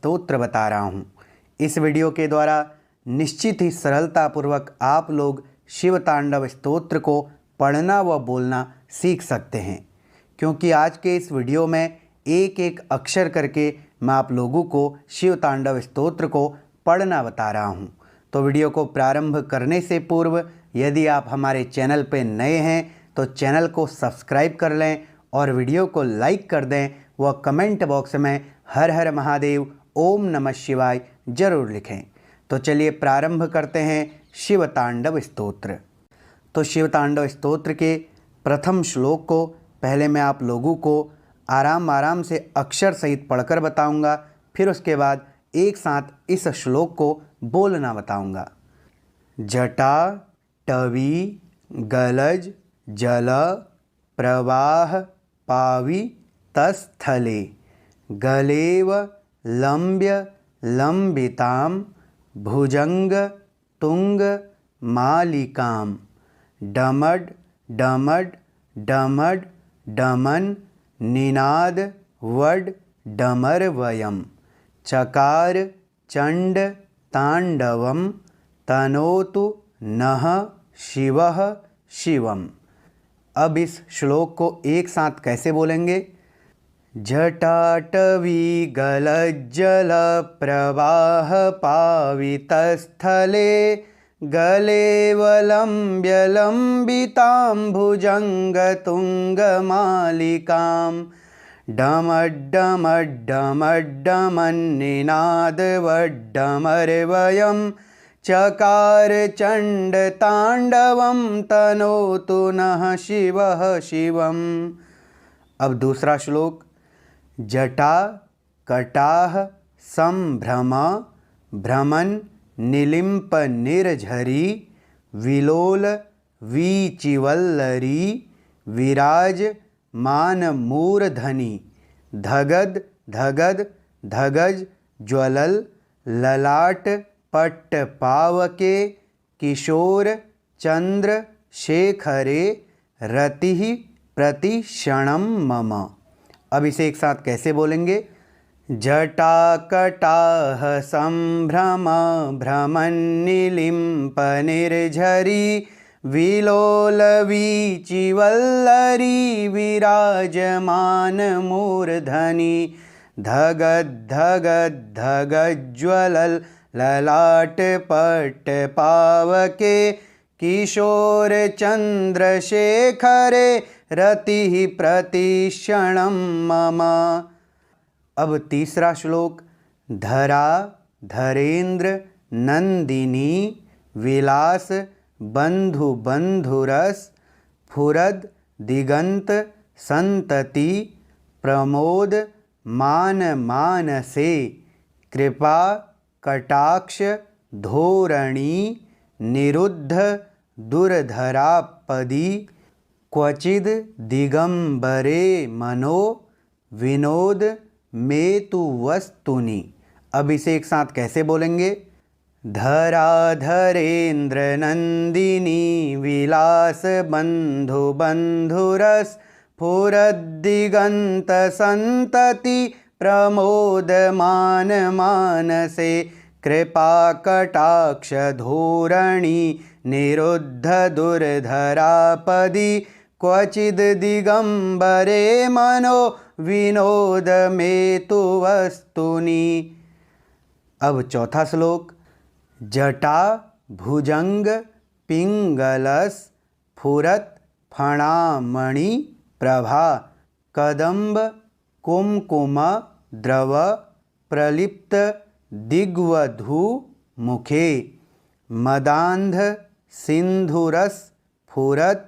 स्तोत्र बता रहा हूँ। इस वीडियो के द्वारा निश्चित ही सरलतापूर्वक आप लोग शिव तांडव स्तोत्र को पढ़ना व बोलना सीख सकते हैं, क्योंकि आज के इस वीडियो में एक एक अक्षर करके मैं आप लोगों को शिव तांडव स्तोत्र को पढ़ना बता रहा हूँ। तो वीडियो को प्रारंभ करने से पूर्व यदि आप हमारे चैनल पर नए हैं तो चैनल को सब्सक्राइब कर लें और वीडियो को लाइक कर दें व कमेंट बॉक्स में हर हर महादेव ओम नमः शिवाय जरूर लिखें। तो चलिए प्रारंभ करते हैं शिव तांडव स्तोत्र। तो शिव तांडव स्तोत्र के प्रथम श्लोक को पहले मैं आप लोगों को आराम से अक्षर सहित पढ़कर बताऊंगा, फिर उसके बाद एक साथ इस श्लोक को बोलना बताऊंगा। जटा टवी गलज जल प्रवाह पावि तस्थले गलेव लंब्य लंबितां भुजंग तुंग मालिकां डमड डमड डमड डमन निनाद वड डमरवयम् चकार चंड तांडवम तनोतु नः शिवः शिवम्। अब इस श्लोक को एक साथ कैसे बोलेंगे? जटाटवी गलज्जल प्रवाह पावितस्थले गलेवलंब्य लंबितां भुजंग तुंग मालिकां डमड्डमड्डमड्डमन्निनादवड्डमरवयम् चकार चंड तांडवम तनोतु नः शिवः शिवम्। अब दूसरा श्लोक। जटा कटाह संभ्रम भ्रमन निलिम्प निर्झरी विलोल वीचिवल्लरी विराज मान मूर्धनि धगद धगद धगज ज्वलल ललाट पट्ट पावके किशोर चंद्र शेखरे रतिः प्रतिक्षणं मम। अब इसे एक साथ कैसे बोलेंगे? जटाकटाह संभ्रम भ्रमन् निलिम्प निर्झरी विलोल वीचिवल्लरी विराजमान मूर्धनि धगद धगद धगज्ज्वलल ललाट पट्ट पावके किशोर चंद्र शेखरे रतिः प्रतिक्षणं मम। अब तीसरा श्लोक। धरा धरेन्द्र नंदिनी विलास बंधु बंधुरस फुरद दिगंत संतति प्रमोद मान मानसे कृपा कटाक्ष धोरणी निरुद्ध दुर्धरापदी क्वचिद दिगंबरे मनो विनोद मेतु वस्तुनि। अब इसे एक साथ कैसे बोलेंगे? धराधरेन्द्र नंदिनी विलास बंधु बंधुरस फुरद्दिगंत संतति प्रमोद मान मानसे कृपा कटाक्ष धोरणी निरुद्ध दुर्धरापदी क्वचिद दिगंबरे मनो विनोद मेतु वस्तुनि। अब चौथा श्लोक। जटा भुजंग पिंगलस फुरत फणामणि प्रभा कदंब कुमकुम द्रव प्रलिप्त दिग्वधू मुखे मदांध सिंधुरस फुरत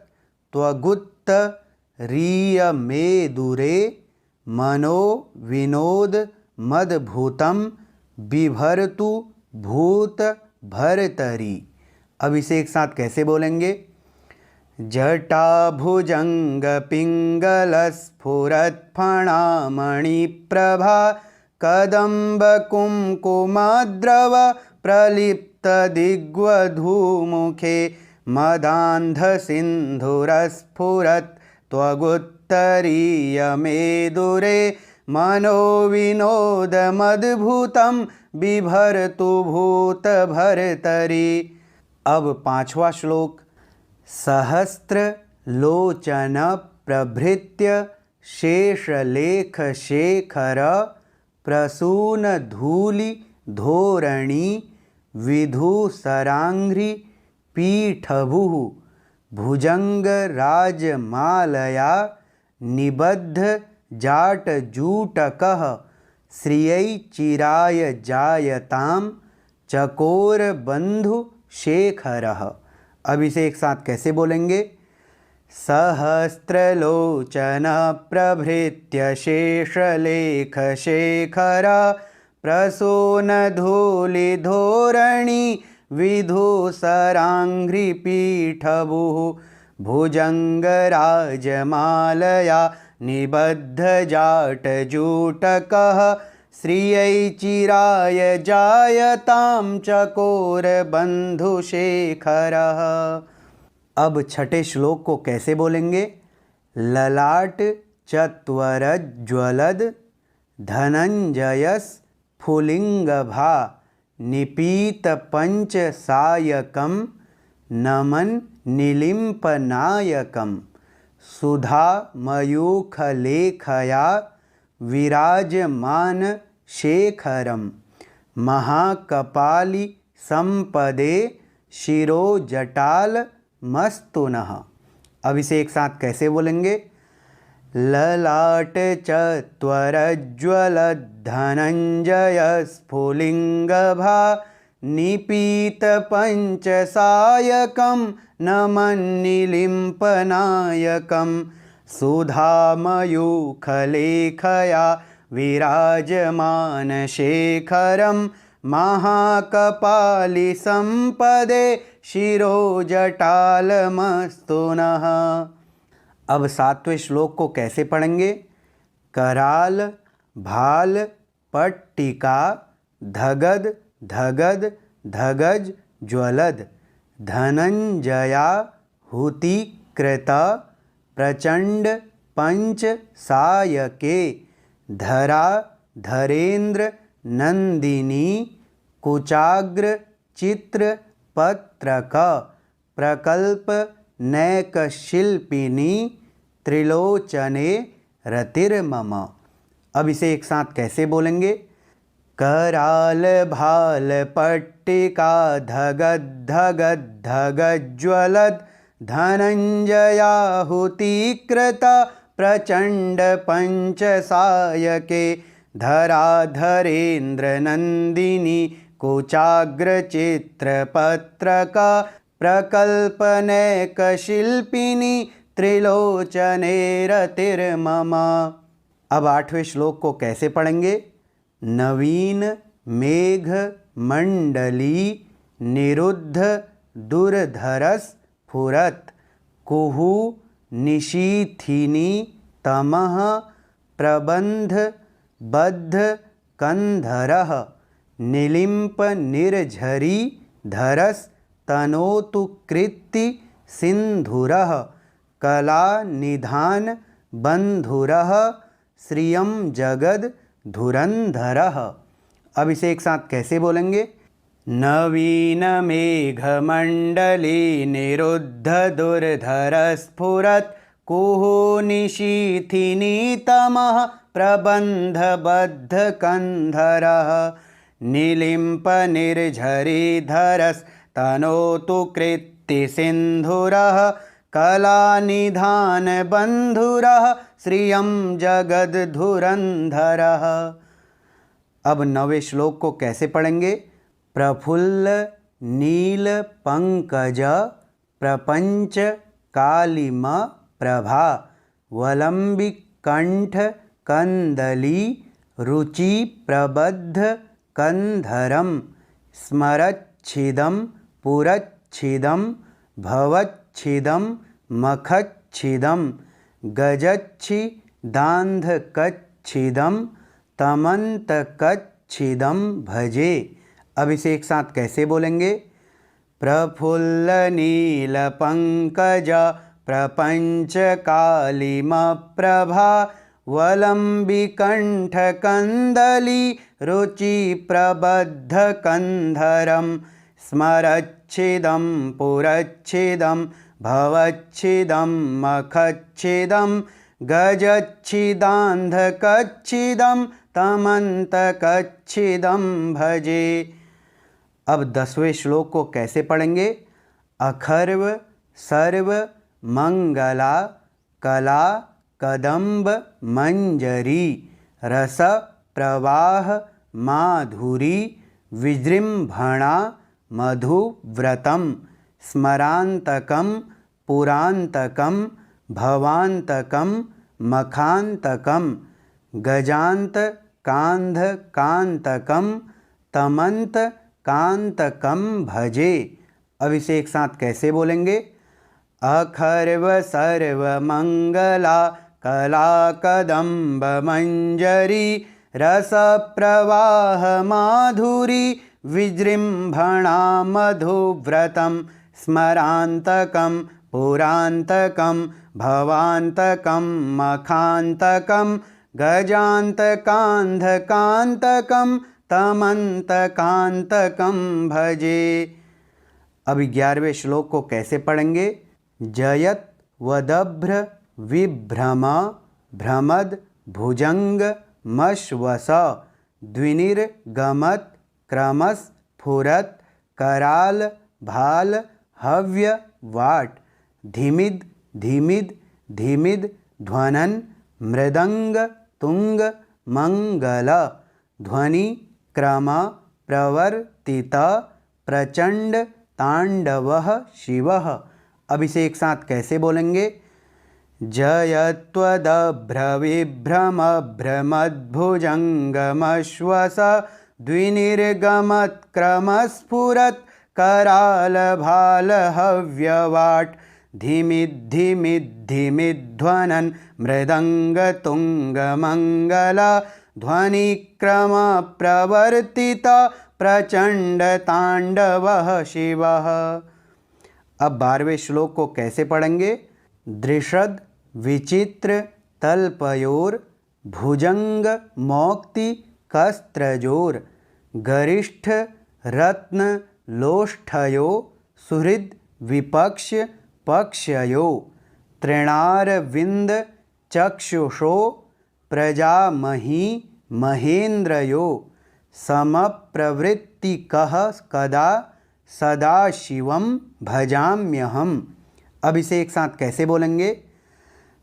त्वगुत्त रीय मेदुरे मनो विनोद मदभूतम बिभरतु भूत भरतरी। अब इसे एक साथ कैसे बोलेंगे? जटा भुजंग पिंगलस्फुरत फणामणि प्रभा कदंब कुमकुमद्रव प्रलिप्त दिग्वधूमुखे मदांध सिंधुरस्फुरत त्वगुत्तरीय मेदुरे मनोविनोदमद्भुतं बिभर्तु भूतभर्तरि। अब पांचवा श्लोक। सहस्त्रलोचन प्रभृत्य शेषलेखशेखर प्रसूनधूलि धोरणी विधुसराङ्घ्रि पीठभुः भुजङ्गराजमालया निबद्ध जाटजूटकः श्रियै चिराय जायतां चकोरबन्धुशेखरः। अब इसे एक साथ कैसे बोलेंगे? सहस्त्रलोचन प्रभृत्य शेषलेखशेखर प्रसूनधूलिधोरणी विधुसराङ्घ्रिपीठभुः भुजङ्गराजमालया निबद्धजाटजूटकः श्रियै चिराय जायतां चकोरबन्धुशेखरः। अब छठे श्लोक को कैसे बोलेंगे? ललाट चत्वरज्ज्वलद धनञ्जयस्फुलिङ्गभा निपीतपञ्चसायकं नमन् निलिम्पनायकं सुधामयूखलेखया विराजमान शेखरं महाकपाली संपदे शिरोजटाल मस्तुनः। अब इसे एक साथ कैसे बोलेंगे? ललाट चत्वरज्ज्वलद्धनञ्जय स्फुलिङ्गभा निपीतपञ्चसायकं नमन्निलिम्पनायकं सुधामयूखलेखया विराजमानशेखरं महाकपालिसंपदे शिरोजटालमस्तुनः। अब सातवें श्लोक को कैसे पढ़ेंगे? कराल भाल पट्टिका धगद धगद धगज ज्वलद धनंजया हुतिकृत प्रचंड पंच सायके धरा धरेन्द्र नंदिनी कुचाग्र चित्र पत्रक प्रकल्प नैक शिल्पिनी त्रिलोचने रतिर्मम। अब इसे एक साथ कैसे बोलेंगे? कराल भाल पट्टिका धगद धगद धगज्ज्वलद धनञ्जयाहुतिकृत प्रचंड पंचसायके धराधरेन्द्र नंदिनी कुचाग्रचित्रपत्रक प्रकल्पनैक शिल्पिनी त्रिलोचने रतिर्मम। अब आठवें श्लोक को कैसे पढ़ेंगे? नवीन मेघ मंडली निरुद्ध दुर्धरस फुरत कुहू निशीथिनी तमः प्रबंध बद्ध कंधरः निलिम्प निर्झरी धरस तनोतु कृत्ति सिंधुरः कला निधान बंधुरः श्रियं जगद धुरंधरः। अब इसे एक साथ कैसे बोलेंगे? नवीन मेघमंडली निरुद्ध दुर्धर स्फुरत कुहू निशीथिनी तमः प्रबंध बद्ध कंधरः निलिम्प निर्झरी धरस तनोतु कृत्ति सिंधुरः कला निधान बंधुरः श्रियं जगद धुरंधरः। अब नवे श्लोक को कैसे पढ़ेंगे? प्रफुल्ल नील पंकज प्रपंच कालिम प्रभा वलंबिक कंठ कंदली रुचि प्रबद्ध कंधरम स्मरच्छिदं पुरच्छिदं भवच्छिदं मखच्छिदं गजच्छिदान्धकच्छिदं तमन्तकच्छिदं भजे। अब इसे एक साथ कैसे बोलेंगे? प्रफुल्ल नील पंकज प्रपंच कालिम प्रभा वलम्बिकण्ठकन्दली रुचिप्रबद्धकन्धरं स्मरच्छिदं पुरच्छिदं भवच्छिदं मखच्छिदं गजच्छिदान्धकच्छिदं तमन्तकच्छिदं भजे। अब 10वें श्लोक को कैसे पढ़ेंगे? अखर्व सर्व मंगला कला कदम्ब मंजरी रस प्रवाह माधुरी विजृंभणा मधुव्रतम स्मरांतकम पुरांतकम भवांतकम मखांतकम गजांत कांध कांतकम तमंत कांतकम भजे। अब इसे एक साथ कैसे बोलेंगे? अखर्व सर्व मंगला कला कदम्ब मंजरी रस प्रवाह माधुरी विजृंभणा मधुव्रतम स्मरांतकम पुरांतकम भवांतकम मखांतकम गजांतकांधकांतकम तमंतकांतकम भजे। अब 11वें श्लोक को कैसे पढ़ेंगे? जयत वदभ्र विभ्रम भ्रमद भुजंग मश्वस द्विनिर्गमत क्रमस फुरत कराल भाल हव्य वाट धीमिद धीमिद धीमिद ध्वनन मृदंग तुंग मंगल ध्वनि क्रम प्रवर्तित प्रचंड तांडवः शिवः। अब इसे एक साथ कैसे बोलेंगे? जयत्वदभ्रविभ्रमभ्रमद्भुजङ्गमश्वस द्विनिर्गमत्क्रमस्फुरत् करालभालहव्यवाट् धीमिद्धिमिद्धिमिध्वनन् मृदङ्गतुङ्गमङ्गला ध्वनिक्रमप्रवर्तित प्रचंडतांडवः शिवः। अब 12वें श्लोक को कैसे पढ़ेंगे? दृषद विचित्र तल्पयोर भुजंग मौक्ति कस्त्रजोर गरिष्ठ रत्न लोष्ठयो सुहृद विपक्ष पक्षयो तृणारविंद चक्षुषो प्रजामही महेन्द्रयो समप्रवृत्तिकः कदा सदाशिवं भजाम्यहम्। अब इसे एक साथ कैसे बोलेंगे?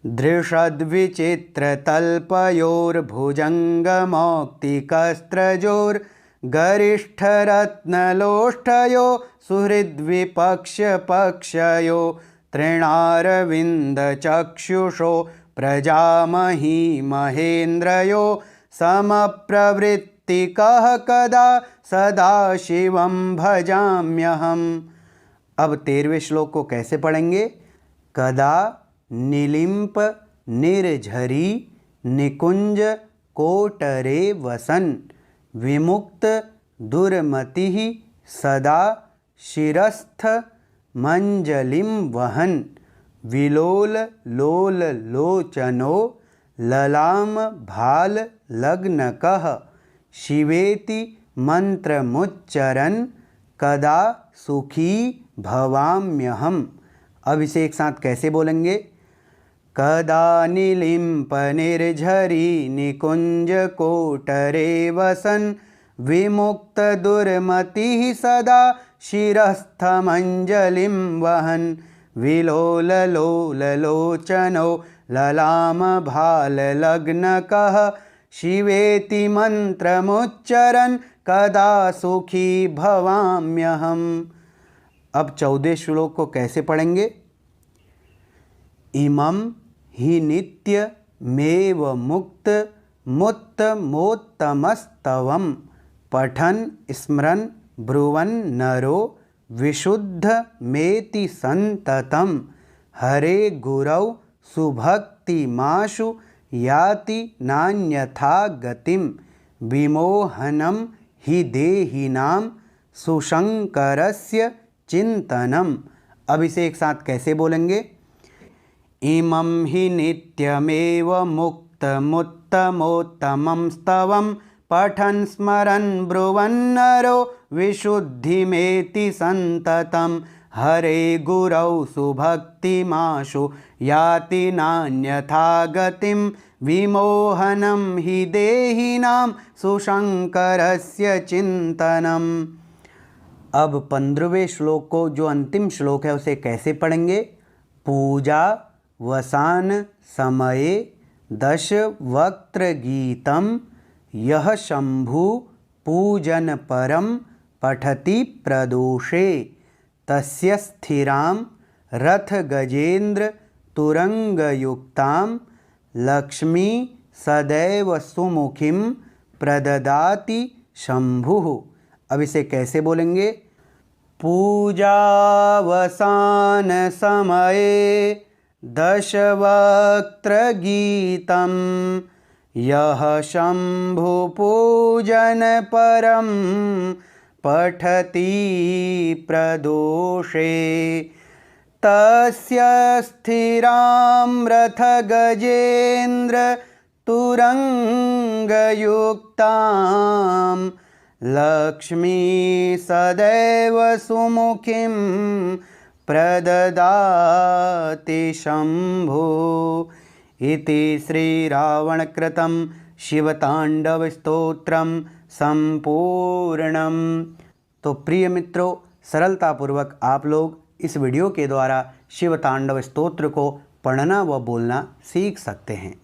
दृषद्विचित्रतल्पयोर्भुजङ्गमौक्तिकस्त्रजोर् गरिष्ठरत्नलोष्ठयो सुहृद्विपक्षपक्षयो तृणारविन्दचक्षुषो प्रजामही महेन्द्रयो समप्रवृत्तिकः कदा सदाशिवं भजाम्यहम्। अब 13वें श्लोक को कैसे पढ़ेंगे? कदा निलिम्प निर्झरी निकुंज कोटरे वसन विमुक्त दुर्मतिः सदा शिरस्थ मंजलिं वहन विलोल लोल लोचनो ललाम भाल लग्नकः शिवेति मंत्रमुच्चरन् कदा सुखी भवाम्यहम्। अब इसे एक साथ कैसे बोलेंगे? कदा निलिम्प निर्झरी निकुंज कोटरे वसन विमुक्त दुर्मतिः सदा शिरस्थमंजलिं वहन विलोल लोल लोचनो ललाम भाल लग्नकः शिवेति मंत्रमुच्चरन् कदा सुखी भवाम्यहम्। अब 14वें श्लोक को कैसे पढ़ेंगे? इमं हि नित्यमेव मुक्त मुत्तमोत्तमस्तवं पठन् स्मरन् ब्रुवन् नरो विशुद्धमेति सन्ततं हरे गुरौ सुभक्तिमाशु याति नान्यथा गतिं विमोहनं हि देहिनां सुशंकरस्य चिंतनम। अब इसे एक साथ कैसे बोलेंगे? इमं हि नित्यमेव मुक्त उत्तमोत्तमोत्तमं स्तवं पठन् स्मरन् ब्रुवन्नरो विशुद्धिमेति सन्ततं हरे गुरौ सुभक्तिमाशु याति नान्यथा गतिं विमोहनं हि देहिनां सुशंकरस्य चिंतनम। अब 15वें श्लोक को, जो अंतिम श्लोक है, उसे कैसे पढ़ेंगे? पूजा वसान समये दशवक्त्र गीतम यह शंभु पूजन परम पठति प्रदोषे तस्य स्थिरां रथ गजेन्द्र तुरंगयुक्तां लक्ष्मी सदैव सुमुखीं प्रददाति शंभुः। अब इसे कैसे बोलेंगे? पूजावसान समये दशवक्त्र गीतम यह शंभु पूजन परम पठति प्रदोषे तस्य स्थिरां रथ गजेन्द्र तुरंगयुक्तां लक्ष्मी सदैव सुमुखीं प्रददाति शंभु। इति श्रीरावणकृतं शिवतांडवस्तोत्रम संपूर्णम। तो प्रिय मित्रों, सरलतापूर्वक आप लोग इस वीडियो के द्वारा शिव तांडव स्तोत्र को पढ़ना व बोलना सीख सकते हैं।